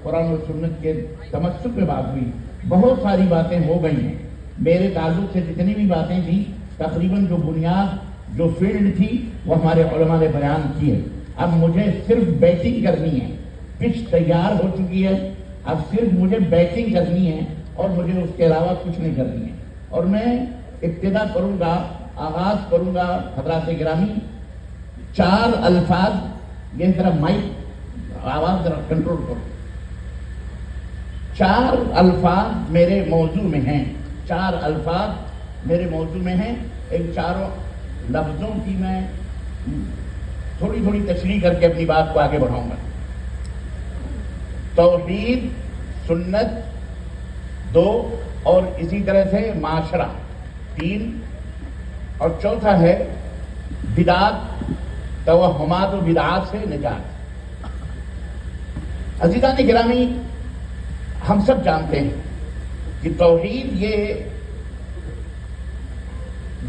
قرآن و سنت کے تمسک پہ بات ہوئی. بہت ساری باتیں ہو گئی ہیں. میرے تعلق سے جتنی بھی باتیں تھیں تقریباً جو بنیاد جو فیلڈ تھی وہ ہمارے علماء نے بیان کی ہے. اب مجھے صرف بیٹنگ کرنی ہے. پچ تیار ہو چکی ہے, اب صرف مجھے بیٹنگ کرنی ہے اور مجھے اس کے علاوہ کچھ نہیں کرنی ہے. اور میں ابتدا کروں گا, آغاز کروں گا حضرات گرامی, 4 الفاظ. یہ طرح مائک آواز ذرا کنٹرول کرو. 4 الفاظ میرے موضوع میں ہیں. 4 الفاظ میرے موضوع میں ہیں. ان 4 لفظوں کی میں تھوڑی تھوڑی تشریح کر کے اپنی بات کو آگے بڑھاؤں گا. توحید, سنت 2, اور اسی طرح سے معاشرہ 3, اور چوتھا ہے بدعات, توہمات و بدعات سے نجات. عزیزان گرامی, ہم سب جانتے ہیں کہ توحید یہ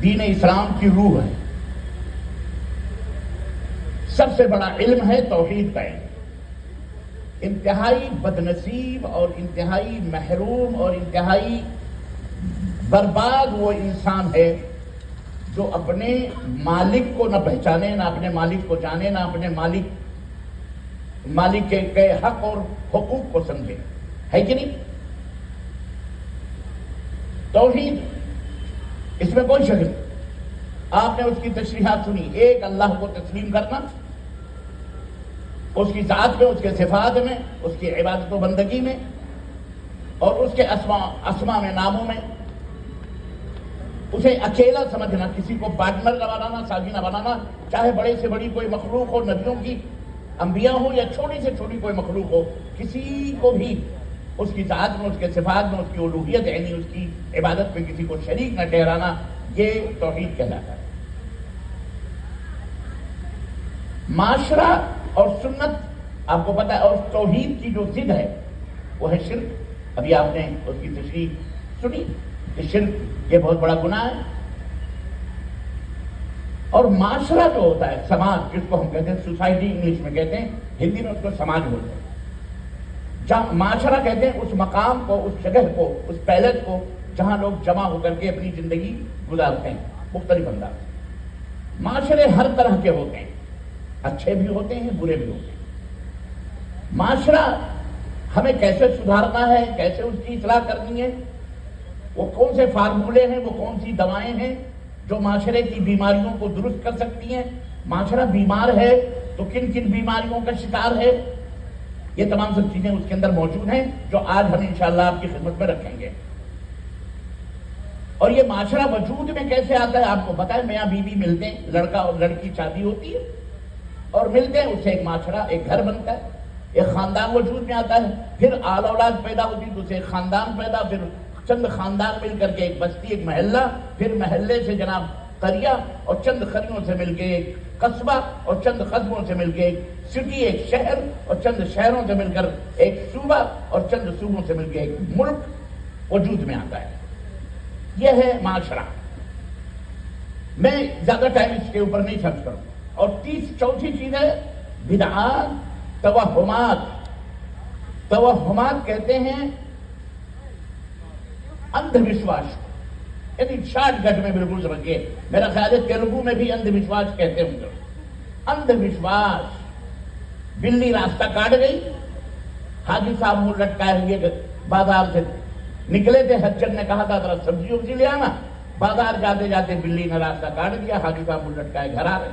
دین اسلام کی روح ہے. سب سے بڑا علم ہے توحید کا علم. انتہائی بدنصیب اور انتہائی محروم اور انتہائی برباد وہ انسان ہے جو اپنے مالک کو نہ پہچانے, نہ اپنے مالک کو جانے, نہ اپنے مالک کے حق اور حقوق کو سمجھے. ہے کہ نہیں؟ توحید اس میں کوئی شک نہیں. آپ نے اس کی تشریحات سنی. ایک اللہ کو تسلیم کرنا, اس کی ذات میں, اس کے صفات میں, اس کی عبادت و بندگی میں, اور اس کے اسما میں, ناموں میں. اسے اکیلا سمجھنا, کسی کو پارٹنر نہ بنانا, ساجی نہ بنانا, چاہے بڑے سے بڑی کوئی مخلوق ہو, نبیوں کی, انبیاء ہو, یا چھوٹی سے چھوٹی کوئی مخلوق ہو, کسی کو بھی اس کی ذات میں, اس کے صفات میں, اس کی الوہیت یعنی اس کی عبادت میں کسی کو شریک نہ ٹھہرانا, یہ توحید کہلاتا ہے. معاشرہ اور سنت آپ کو پتہ ہے, اور توحید کی جو ضد ہے وہ ہے شرک. ابھی آپ نے اس کی تشریح سنی کہ شرک یہ بہت بڑا گناہ ہے. اور معاشرہ جو ہوتا ہے, سماج, جس کو ہم کہتے ہیں سوسائٹی انگلش میں کہتے ہیں, ہندی میں اس کو سماج بولتے ہیں. جہاں معاشرہ کہتے ہیں اس مقام کو, اس جگہ کو, اس پیلس کو جہاں لوگ جمع ہو کر کے اپنی زندگی گزارتے ہیں مختلف انداز سے. معاشرے ہر طرح کے ہوتے ہیں, اچھے بھی ہوتے ہیں, برے بھی ہوتے ہیں. معاشرہ ہمیں کیسے سدھارنا ہے, کیسے اس کی اصلاح کرنی ہے, وہ کون سے فارمولے ہیں, وہ کون سی دوائیں ہیں جو معاشرے کی بیماریوں کو درست کر سکتی ہیں. معاشرہ بیمار ہے تو کن کن بیماریوں کا شکار ہے, یہ تمام سب چیزیں اس کے اندر موجود ہیں جو آج ہم انشاءاللہ آپ کی خدمت میں رکھیں گے. اور یہ معاشرہ وجود میں کیسے آتا ہے آپ کو پتہ ہے. میاں بیوی ملتے ہیں, لڑکا اور لڑکی شادی ہوتی ہے اور ملتے ہیں, اس سے ایک معاشرہ, ایک گھر بنتا ہے, ایک خاندان وجود میں آتا ہے. پھر آل اولاد پیدا ہوتی ہے تو اسے ایک خاندان پیدا, پھر چند خاندان مل کر کے ایک بستی, ایک محلہ, پھر محلے سے جناب قریہ, اور چند قریوں سے مل کے ایک قصبہ, اور چند قصبوں سے مل کے ایک سٹی, ایک شہر, اور چند شہروں سے مل کر ایک صوبہ, اور چند صوبوں سے مل کے ایک ملک وجود میں آتا ہے. یہ ہے معاشرہ. میں زیادہ ٹائم اس کے اوپر نہیں خرچ کروں. اور چوتھی چیز ہے بدعات, توہمات. توہمات کہتے ہیں اندھ وشواس, یعنی شارٹ کٹ میں بالکل سمجھیے. میرا خیال ہے تیلگو میں بھی اندھ وشواس کہتے ہوں گے. اندھ وشواس, بلی راستہ کاٹ گئی, حاجی صاحب منہ لٹکائے ہوئے بازار سے نکلے تھے, حجن نے کہا تھا ذرا سبزی وبزی لے آنا, بازار جاتے جاتے بلی نے راستہ کاٹ دیا, حاجی صاحب منہ لٹکائے گھر آ رہے.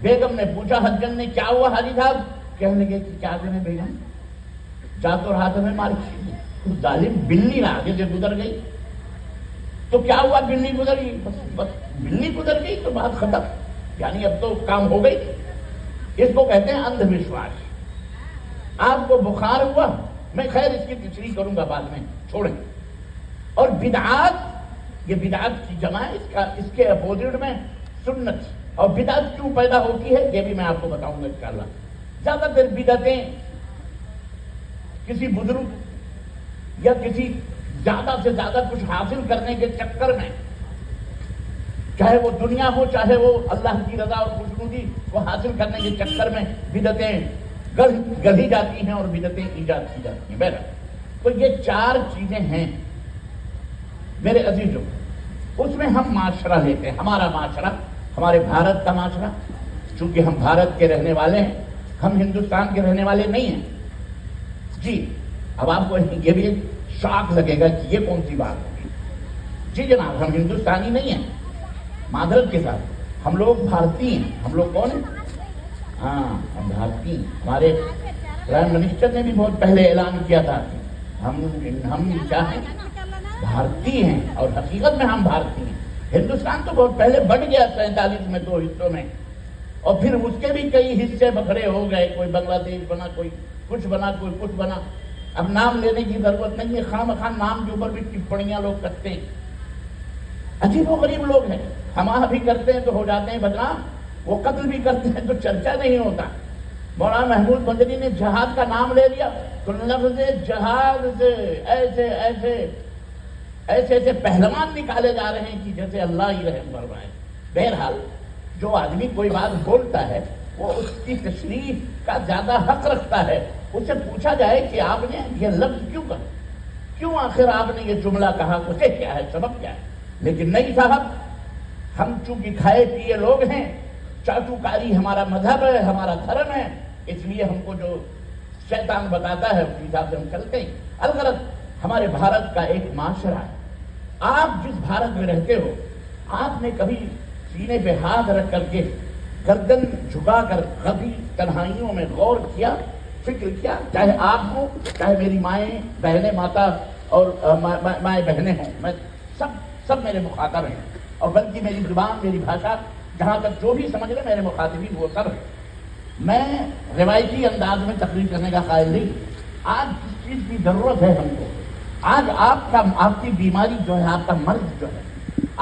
بیگم نے پوچھا حجن نے کیا ہوا حاجی صاحب, کہنے لگے کہ کیا کریں بیگم, جا تو رہا تھا میں ماری, ظالم بلی آگے سے گزر گئی. تو کیا ہوا, بلی گزر گئی, بس بلی گزر گئی تو بات ختم, یعنی اب تو کام ہو گئی. اس کو کہتے ہیں اندھ وشواس. آپ کو بخار ہوا, میں خیر اس کی تشریح کروں گا بعد میں, چھوڑیں. اور بدعات, یہ بدعات کی جمع ہے, اس کے اپوزٹ میں سنت. اور بدعت کیوں پیدا ہوتی ہے یہ بھی میں آپ کو بتاؤں گا انشاءاللہ. زیادہ تر بدعتیں کسی بزرگ یا کسی زیادہ سے زیادہ کچھ حاصل کرنے کے چکر میں, چاہے وہ دنیا ہو چاہے وہ اللہ کی رضا اور خوشنودی کو حاصل کرنے کے چکر میں بدعتیں گڑھی جاتی ہیں اور بدعتیں ایجاد کی جاتی ہیں. بہرحال تو یہ 4 چیزیں ہیں میرے عزیزوں. اس میں ہم معاشرہ لیتے ہیں، ہمارا معاشرہ، ہمارے بھارت کا معاشرہ. چونکہ ہم بھارت کے رہنے والے ہیں، ہم ہندوستان کے رہنے والے نہیں ہیں. جی اب آپ کو یہ بھی شاک لگے گا کہ یہ کون سی بات ہوگی. جی جناب، ہم ہندوستانی نہیں ہیں، معذرت کے ساتھ ہم لوگ بھارتی ہیں. ہم لوگ کون ہیں؟ ہاں ہم بھارتی ہیں. ہمارے پرائم منسٹر نے بھی بہت پہلے اعلان کیا تھا ہم کیا ہیں؟ بھارتی ہیں. اور حقیقت میں ہم بھارتی ہیں. ہندوستان تو بہت پہلے بٹ گیا 47 میں 2 حصوں میں، اور پھر اس کے بھی کئی حصے بکھرے ہو گئے. کوئی بنگلہ دیش بنا، کوئی کچھ بنا، کوئی کچھ بنا. اب نام لینے کی ضرورت نہیں ہے، خواہ مخواہ نام کے اوپر بھی ٹپڑیاں لوگ کرتے ہیں. عجیب و غریب لوگ ہیں. ہمارا بھی کرتے ہیں تو ہو جاتے ہیں بدنام، وہ قتل بھی کرتے ہیں تو چرچا نہیں ہوتا. مولانا محمود مدنی نے جہاد کا نام لے لیا تو لفظ جہاد سے ایسے ایسے ایسے ایسے پہلوان نکالے جا رہے ہیں کہ جیسے اللہ ہی رحم فرمائے. بہرحال جو آدمی کوئی بات بولتا ہے وہ اس کی تشریح کا زیادہ حق رکھتا ہے. اس سے پوچھا جائے کہ آپ نے یہ لفظ کیوں کہا، کیوں آخر آپ نے یہ جملہ کہا، اسے کیا ہے، سبب کیا ہے. لیکن نہیں صاحب، ہم چونکہ کھائے پیے لوگ ہیں، چاچو کاری ہمارا مذہب ہے، ہمارا دھرم ہے، اس لیے ہم کو جو شیطان بتاتا ہے اس حساب سے ہم چلتے ہیں. الغرض ہمارے بھارت کا ایک معاشرہ ہے. آپ جس بھارت میں رہتے ہو، آپ نے کبھی سینے پہ ہاتھ رکھ کر کے گردن جھکا کر کبھی تنہائیوں میں غور کیا، فکر کیا؟ چاہے آپ ہوں، چاہے میری مائیں بہنیں ماتا اور مائیں بہنیں ہوں، میں سب میرے مخاطب ہیں. اور بلکہ میری زبان، میری بھاشا، جہاں تک جو بھی سمجھ رہے میرے مخاطبین وہ سب ہیں. میں روایتی انداز میں تقریر کرنے کا قائل نہیں. آج جس چیز کی ضرورت ہے ہم کو، آج آپ کی بیماری جو ہے، آپ کا مرض جو ہے،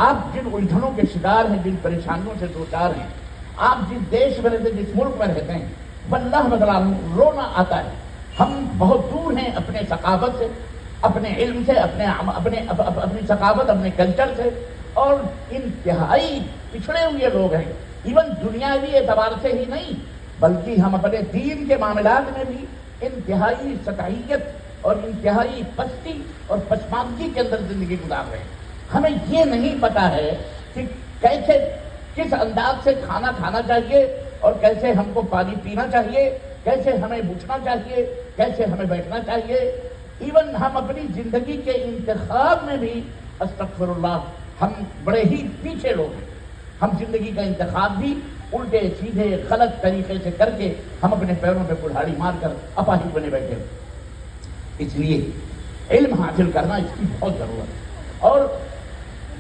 آپ جن الجھنوں کے شکار ہیں، جن پریشانیوں سے دوچار ہیں، آپ جس دیش میں رہتے، جس ملک میں رہتے ہیں، واللہ بدلا رونا آتا ہے. ہم بہت دور ہیں اپنے ثقافت سے، اپنے علم سے، اپنی ثقافت، اپنے کلچر سے، اور انتہائی پچھڑے ہوئے لوگ ہیں. ایون دنیاوی اعتبار سے ہی نہیں بلکہ ہم اپنے دین کے معاملات میں بھی انتہائی سطحیت اور انتہائی پستی اور پسماندگی کے اندر زندگی گزار رہے ہیں. ہمیں یہ نہیں پتا ہے کہ کیسے، کس انداز سے کھانا کھانا چاہیے اور کیسے ہم کو پانی پینا چاہیے، کیسے ہمیں اٹھنا چاہیے، کیسے ہمیں بیٹھنا چاہیے. ایون ہم اپنی زندگی کے انتخاب میں بھی استغفر اللہ ہم بڑے ہی پیچھے لوگ ہیں. ہم زندگی کا انتخاب بھی الٹے سیدھے غلط طریقے سے کر کے ہم اپنے پیروں پہ کلہاڑی مار کر اپاہج بنے بیٹھے. اس لیے علم حاصل کرنا اس کی بہت ضرورت ہے. اور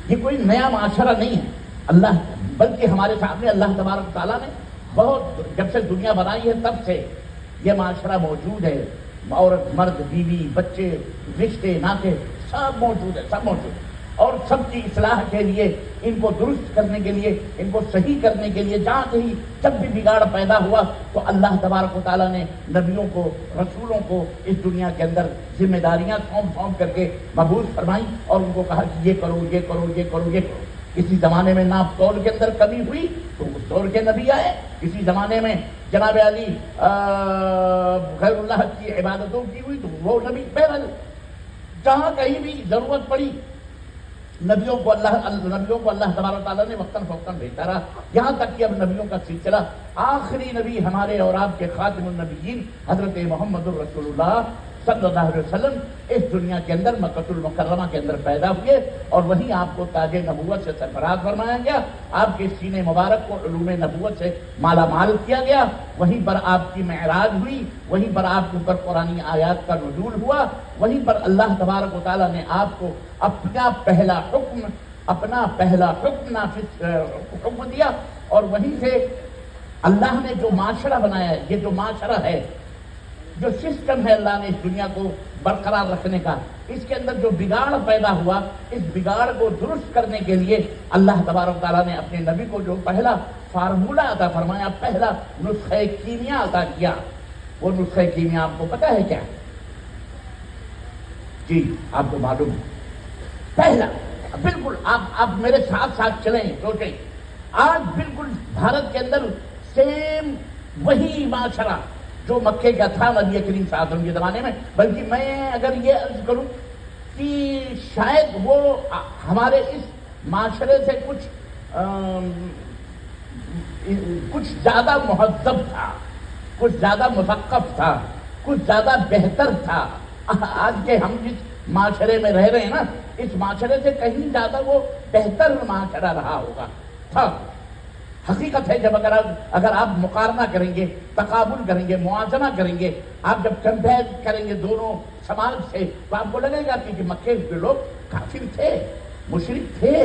یہ کوئی نیا معاشرہ نہیں ہے اللہ، بلکہ ہمارے سامنے اللہ تبارک تعالیٰ نے بہت، جب سے دنیا بنائی ہے تب سے یہ معاشرہ موجود ہے. عورت، مرد، بیوی، بچے، رشتے ناطے سب موجود ہے، سب موجود ہے. اور سب کی اصلاح کے لیے، ان کو درست کرنے کے لیے، ان کو صحیح کرنے کے لیے، جہاں کہیں جب بھی بگاڑ پیدا ہوا تو اللہ تبارک و تعالیٰ نے نبیوں کو، رسولوں کو اس دنیا کے اندر ذمہ داریاں سونپ کر کے مبعوث فرمائی اور ان کو کہا کہ یہ کرو، یہ کرو، یہ کرو، یہ کرو. کسی زمانے میں ناپ تول کے اندر کمی ہوئی تو اس دور کے نبی آئے. کسی زمانے میں جناب علی غیر اللہ کی عبادتوں کی ہوئی تو وہ نبی. بہرحال جہاں کہیں بھی ضرورت پڑی نبیوں کو اللہ تبارک تعالیٰ نے وقتاً فوقتاً بھیجتا رہا. یہاں تک کہ اب نبیوں کا سلسلہ، آخری نبی ہمارے اور آپ کے خاتم النبیین حضرت محمد الرسول اللہ صلی اللہ علیہ وسلم اس دنیا کے اندر مکہ المکرمہ کے اندر پیدا ہوئے اور وہیں آپ کو تاج نبوت سے سرفراز فرمایا گیا. آپ کے سینے مبارک کو علوم نبوت سے مالا مال کیا گیا. وہیں پر آپ کی معراج ہوئی، وہیں پر آپ کے اوپر قرآنی آیات کا نزول ہوا. وہیں پر اللہ تبارک و تعالیٰ نے آپ کو اپنا پہلا حکم نافذ حکم دیا. اور وہیں سے اللہ نے جو معاشرہ بنایا ہے، یہ جو معاشرہ ہے، جو سسٹم ہے اللہ نے اس دنیا کو برقرار رکھنے کا، اس کے اندر جو بگاڑ پیدا ہوا، اس بگاڑ کو درست کرنے کے لیے اللہ تبارک تعالیٰ نے اپنے نبی کو جو پہلا فارمولہ عطا فرمایا، پہلا نسخہ کیمیا عطا کیا. وہ نسخہ کیمیا آپ کو پتہ ہے کیا؟ جی آپ کو معلوم ہے. پہلا بالکل آپ میرے ساتھ ساتھ چلیں، سوچیں. آج بالکل بھارت کے اندر سیم وہی معاشرہ جو مکے کا تھا نبی کریم صلی اللہ علیہ وسلم کے زمانے میں، بلکہ میں اگر یہ عرض کروں کہ شاید وہ ہمارے اس معاشرے سے کچھ زیادہ مہذب تھا، کچھ زیادہ مثقف تھا، کچھ زیادہ بہتر تھا۔ آج کے ہم جس معاشرے میں رہ رہے ہیں نا، اس معاشرے سے کہیں زیادہ وہ بہتر معاشرہ رہا ہوگا تھا۔ حقیقت ہے، جب اگر آپ مقارنہ کریں گے، تقابل کریں گے، موازنہ کریں گے، آپ جب کمپیئر کریں گے دونوں سماج سے، تو آپ کو لگے گا کہ مکے کے لوگ کافر تھے، مشرک تھے،